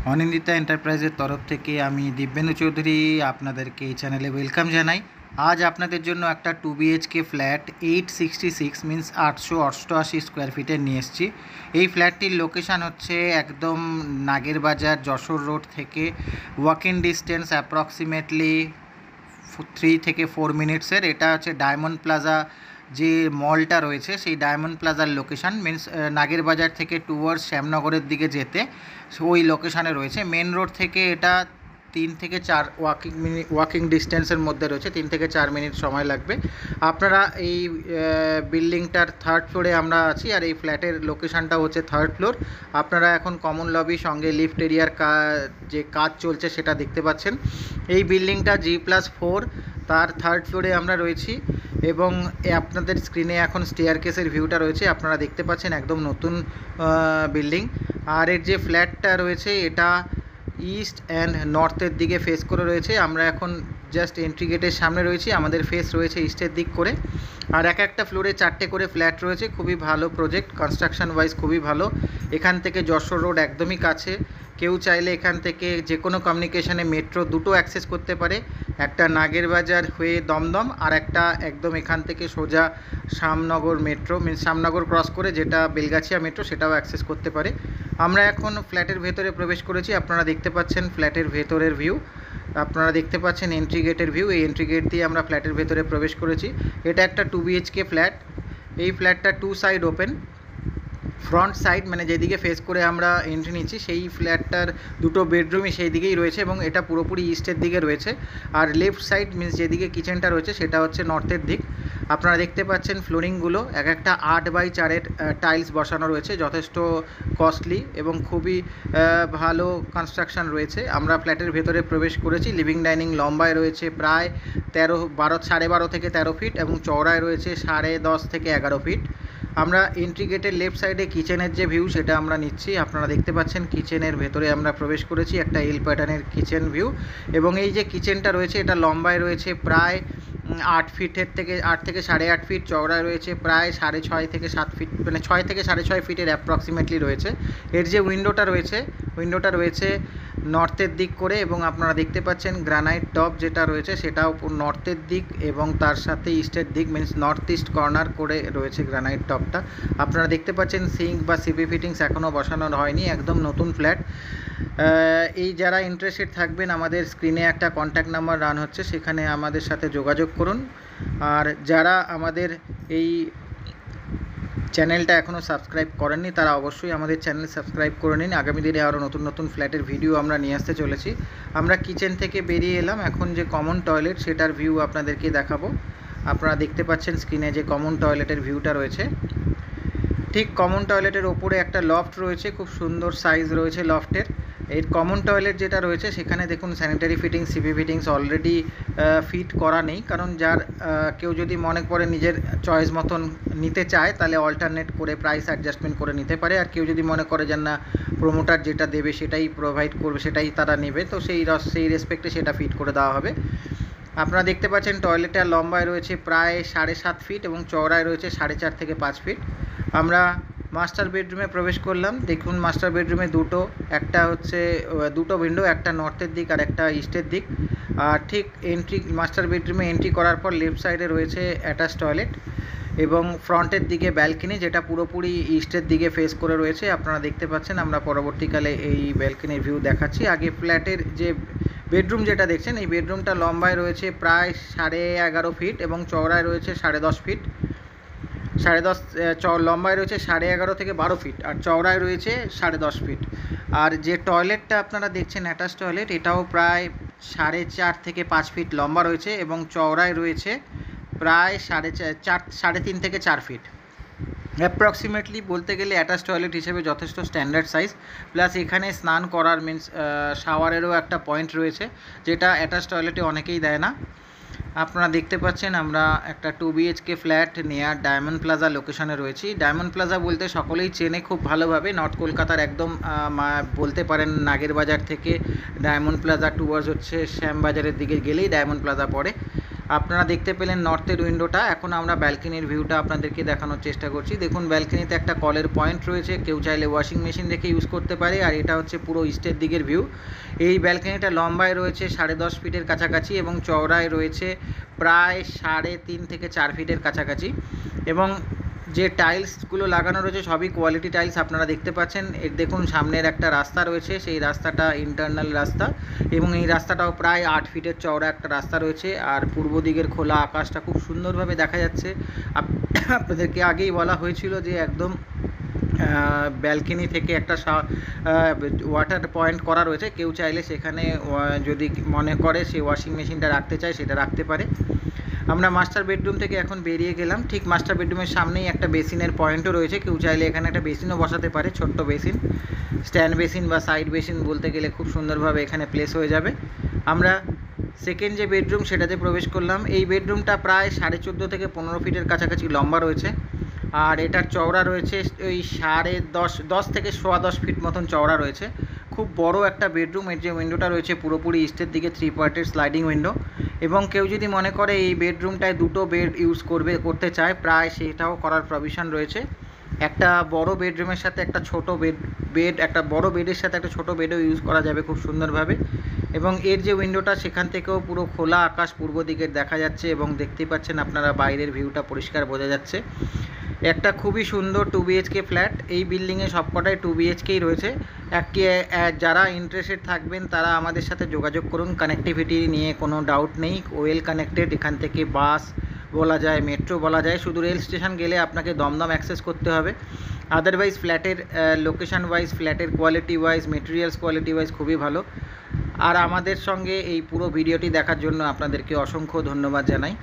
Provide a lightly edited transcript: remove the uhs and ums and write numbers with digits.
অনিন্দিতা এন্টারপ্রাইজের তরফ থেকে আমি দিব্যেন্দু চৌধুরী আপনাদেরকে এই চ্যানেলে ওয়েলকাম জানাই। আজ আপনাদের জন্য একটা 2 BHK ফ্ল্যাট 866 মিন্স 888 স্কোয়ার ফিটের নিয়ে এসেছি। এই ফ্ল্যাটটির লোকেশান হচ্ছে একদম নাগেরবাজার যশোর রোড থেকে ওয়াকিং ডিস্টেন্স অ্যাপ্রক্সিমেটলি 3 থেকে 4 মিনিটসের। এটা হচ্ছে ডায়মন্ড প্লাজা যে মলটা রয়েছে, সেই ডায়মন্ড প্লাজার লোকেশান মিন্স নাগেরবাজার থেকে টুয়ার্ডস শ্যামনগরের দিকে যেতে ওই লোকেশানে রয়েছে। মেন রোড থেকে এটা 3 থেকে 4 ওয়াকিং ডিস্টেন্সের মধ্যে রয়েছে। 3 থেকে 4 মিনিট সময় লাগবে। আপনারা এই বিল্ডিংটার 3rd ফ্লোরে আমরা আছি, আর এই ফ্ল্যাটের লোকেশানটা হচ্ছে 3rd ফ্লোর। আপনারা এখন কমন লবি সঙ্গে লিফট এরিয়ার যে কাজ চলছে সেটা দেখতে পাচ্ছেন। এই বিল্ডিংটা G+4, তার 3rd ফ্লোরে আমরা রয়েছি এবং আপনাদের স্ক্রিনে এখন স্টেয়ারকেসের ভিউটা রয়েছে, আপনারা দেখতে পাচ্ছেন একদম নতুন বিল্ডিং। আর এর যে ফ্ল্যাটটা রয়েছে এটা ইস্ট অ্যান্ড নর্থের দিকে ফেস করে রয়েছে। আমরা এখন জাস্ট এন্ট্রি গেটের সামনে রয়েছি, আমাদের ফেস রয়েছে ইস্টের দিক করে। আর একটা ফ্লোরে 4টে করে ফ্ল্যাট রয়েছে। খুবই ভালো প্রজেক্ট, কনস্ট্রাকশন ওয়াইজ খুবই ভালো। এখান থেকে যশোর রোড একদমই কাছে। কেউ চাইলে এখান থেকে যে কোনো কমিউনিকেশনে মেট্রো দুটো অ্যাক্সেস করতে পারে, একটা নাগেরবাজার হয়ে দমদম, আর একটা একদম এখান থেকে সোজা Shyamnagar metro means Shyamnagar cross করে যেটা বেলগাছিয়া মেট্রো, সেটাও অ্যাক্সেস করতে পারে। আমরা এখন ফ্ল্যাটের ভেতরে প্রবেশ করেছি। আপনারা দেখতে পাচ্ছেন ফ্ল্যাটের ভেতরের ভিউ, আপনারা দেখতে পাচ্ছেন এন্ট্রি গেটের ভিউ। এই এন্ট্রি গেট দিয়ে আমরা ফ্ল্যাটের ভেতরে প্রবেশ করেছি। এটা একটা 2 BHK ফ্ল্যাট। এই ফ্ল্যাটটা 2 সাইড ওপেন। ফ্রন্ট সাইড মানে যেদিকে ফেস করে আমরা এন্ট্রি নিচ্ছি সেই ফ্ল্যাটটার 2টো বেডরুমই সেই দিকেই রয়েছে এবং এটা পুরোপুরি ইস্টের দিকে রয়েছে। আর লেফট সাইড মিনস যেদিকে কিচেনটা রয়েছে সেটা হচ্ছে নর্থের দিক। আপনারা দেখতে পাচ্ছেন ফ্লোরিংগুলো একটা 8x4 টাইলস বসানো রয়েছে, যথেষ্ট কস্টলি এবং খুবই ভালো কনস্ট্রাকশন রয়েছে। আমরা ফ্ল্যাটের ভেতরে প্রবেশ করেছি। লিভিং ডাইনিং লম্বায় রয়েছে প্রায় 12.5 থেকে 13 ফিট এবং চওড়ায় রয়েছে 10.5 থেকে 11 ফিট। আমরা এন্ট্রি গেটের লেফট সাইডে কিচেনের যে ভিউ সেটা আমরা নিচ্ছি। আপনারা দেখতে পাচ্ছেন কিচেনের ভেতরে আমরা প্রবেশ করেছি, একটা এল প্যাটার্নের কিচেন ভিউ। এবং এই যে কিচেনটা রয়েছে এটা লম্বায় রয়েছে প্রায় 8 থেকে 8.5 ফিট, চওড়ায় রয়েছে প্রায় 6.5 থেকে 7 ফিট, মানে 6 থেকে 6.5 ফিটের অ্যাপ্রক্সিমেটলি রয়েছে। এর যে উইন্ডোটা রয়েছে নর্থের দিক করে, এবং আপনারা দেখতে পাচ্ছেন গ্রানাইট টপ যেটা রয়েছে সেটাও নর্থের দিক এবং তার সাথে ইস্টের দিক মিনস নর্থ ইস্ট কর্নার করে রয়েছে গ্রানাইট টপটা। আপনারা দেখতে পাচ্ছেন সিঙ্ক বা সিপি ফিটিংস এখনও বসানো হয়নি, একদম নতুন ফ্ল্যাট। এই যারা ইন্টারেস্টেড থাকবেন আমাদের স্ক্রিনে একটা কন্ট্যাক্ট নাম্বার রান হচ্ছে, সেখানে আমাদের সাথে যোগাযোগ করুন। আর যারা আমাদের এই চ্যানেলটা এখনও সাবস্ক্রাইব করেননি তারা অবশ্যই আমাদের চ্যানেল সাবস্ক্রাইব করে নিন। আগামী দিনে আরও নতুন নতুন ফ্ল্যাটের ভিডিও আমরা নিয়ে আসতে চলেছি। আমরা কিচেন থেকে বেরিয়ে এলাম, এখন যে কমন টয়লেট সেটার ভিউ আপনাদেরকে দেখাবো। আপনারা দেখতে পাচ্ছেন স্ক্রিনে যে কমন টয়লেটের ভিউটা রয়েছে। ঠিক কমন টয়লেটের ওপরে একটা লফট রয়েছে, খুব সুন্দর সাইজ রয়েছে লফটের। এই কমন টয়লেট যেটা রয়েছে সেখানে দেখুন sanitary fittings CP fittings already fit করা নেই, কারণ কেউ যদি মনে করে নিজের চয়েস মতন নিতে চায় তাহলে অল্টারনেট করে প্রাইস অ্যাডজাস্টমেন্ট করে নিতে পারে। আর কেউ যদি মনে করে যে না প্রোমোটার যেটা দেবে সেটাই প্রোভাইড করবে সেটাই তারা নেবে, তো সেই রেসপেক্টে সেটা ফিট করে দেওয়া হবে। আপনারা দেখতে পাচ্ছেন টয়লেটটা লম্বায় রয়েছে প্রায় 7.5 ফিট এবং চওড়ায় রয়েছে 4.5 থেকে 5 ফিট। আমরা মাস্টার বেডরুমে প্রবেশ করলাম। দেখুন মাস্টার বেডরুমে একটা হচ্ছে 2টো উইন্ডো, একটা নর্থের দিক আর একটা ইস্টের দিক। আর ঠিক মাস্টার বেডরুমে এন্ট্রি করার পর লেফট সাইডে রয়েছে অ্যাটাচ টয়লেট এবং ফ্রন্টের দিকে ব্যালকনি যেটা পুরোপুরি ইস্টের দিকে ফেস করে রয়েছে। আপনারা দেখতে পাচ্ছেন, আমরা পরবর্তীকালে এই ব্যালকনির ভিউ দেখাচ্ছি। আগে ফ্ল্যাটের যে বেডরুম যেটা দেখছেন এই বেডরুমটা লম্বায় রয়েছে প্রায় 11.5 ফিট এবং চওড়ায় রয়েছে 10.5 ফিট। লম্বায় রয়েছে 11.5 থেকে 12 ফিট আর চওড়ায় রয়েছে 10.5 ফিট। আর যে টয়লেটটা আপনারা দেখছেন অ্যাটাচ টয়লেট, এটাও প্রায় 4.5 থেকে 5 ফিট লম্বা রয়েছে এবং চওড়ায় রয়েছে প্রায় 3.5 থেকে 4 ফিট। অ্যাপ্রক্সিমেটলি বলতে গেলে অ্যাটাচ টয়লেট হিসেবে যথেষ্ট স্ট্যান্ডার্ড সাইজ। প্লাস এখানে স্নান করার মিনস শাওয়ারেরও একটা পয়েন্ট রয়েছে, যেটা অ্যাটাচ টয়লেটে অনেকেই দেয় না। আপনারা দেখতে পাচ্ছেন আমরা একটা 2 BHK flat near diamond plaza লোকেশনে রয়েছি। ডায়মন্ড প্লাজা বলতে সকলেই চেনে খুব ভালোভাবে, নর্থ কলকাতার একদম বলতে পারেন নাগেরবাজার থেকে ডায়মন্ড প্লাজা টুয়ার্ডস হচ্ছে শ্যামবাজারের দিকে গেলেই ডায়মন্ড প্লাজা পড়ে। আপনারা দেখতে পেলেন নর্থের উইন্ডোটা। এখন আমরা ব্যালকনির ভিউটা আপনাদেরকে দেখানোর চেষ্টা করছি। দেখুন ব্যালকনিতে একটা কলের পয়েন্ট রয়েছে, কেউ চাইলে ওয়াশিং মেশিন রেখে ইউজ করতে পারে। আর এটা হচ্ছে পুরো ইস্টের দিকের ভিউ। এই ব্যালকনিটা লম্বায় রয়েছে 10.5 ফিটের কাছাকাছি এবং চওড়ায় রয়েছে প্রায় 3.5 থেকে 4 ফিটের কাছাকাছি। এবং যে টাইলসগুলো লাগানো রয়েছে সবই কোয়ালিটি টাইলস আপনারা দেখতে পাচ্ছেন। এর দেখুন সামনের একটা রাস্তা রয়েছে, সেই রাস্তাটা ইন্টারনাল রাস্তা এবং এই রাস্তাটাও প্রায় 8 ফিটের চওড়া একটা রাস্তা রয়েছে। আর পূর্ব দিকের খোলা আকাশটা খুব সুন্দরভাবে দেখা যাচ্ছে। আপনাদেরকে আগেই বলা হয়েছিল যে একদম ব্যালকনি থেকে একটা ওয়াটার পয়েন্ট করা রয়েছে, কেউ চাইলে সেখানে যদি মনে করে সে ওয়াশিং মেশিনটা রাখতে চায় সেটা রাখতে পারে। আমরা মাস্টার বেডরুম থেকে এখন বেরিয়ে গেলাম। ঠিক মাস্টার বেডরুমের সামনেই একটা বেসিনের পয়েন্টও রয়েছে, কেউ চাইলে এখানে একটা বেসিনও বসাতে পারে, ছোট্ট বেসিন, স্ট্যান্ড বেসিন বা সাইড বেসিন বলতে গেলে খুব সুন্দরভাবে এখানে প্লেস হয়ে যাবে। আমরা সেকেন্ড যে বেডরুম সেটাতে প্রবেশ করলাম। এই বেডরুমটা প্রায় 14.5 থেকে 15 ফিটের কাছাকাছি লম্বা রয়েছে আর এটার চওড়া রয়েছে ওই 10.5 থেকে 10.25 ফিট মতন চওড়া রয়েছে। খুব বড় একটা বেডরুম। এর যে উইন্ডোটা রয়েছে পুরোপুরি ইস্টের দিকে 3 পার্টের স্লাইডিং উইন্ডো। এবং কেউ যদি মনে করে এই বেডরুমটায় দুটো বেড ইউজ করতে চায় প্রায় সেটাও করার প্রভিশন রয়েছে। একটা বড় বেডরুমের সাথে একটা ছোট বেড একটা বড় বেডের সাথে একটা ছোট বেডও ইউজ করা যাবে খুব সুন্দরভাবে। এবং এর যে উইন্ডোটা সেখান থেকেও পুরো খোলা আকাশ পূর্ব দিকের দেখা যাচ্ছে এবং দেখতেই পাচ্ছেন আপনারা বাইরের ভিউটা পরিষ্কার বোঝা যাচ্ছে। একটা খুবই সুন্দর 2 BHK ফ্ল্যাট। এই বিল্ডিংয়ে সবকটাই 2 BHKই রয়েছে। যারা ইন্টারেস্টেড থাকবেন তারা আমাদের সাথে যোগাযোগ করুন। কানেক্টিভিটি নিয়ে কোনো ডাউট নেই, ওয়েল কানেক্টেড। এখান থেকে বাস বলা যায়, মেট্রো বলা যায়, শুধু রেল স্টেশন গেলে আপনাকে দমদম অ্যাক্সেস করতে হবে। আদারওয়াইজ ফ্ল্যাটের লোকেশন ওয়াইজ, ফ্ল্যাটের quality wise, materials quality wise খুবই ভালো। আর আমাদের সঙ্গে এই পুরো ভিডিওটি দেখার জন্য আপনাদেরকে অসংখ্য ধন্যবাদ জানাই।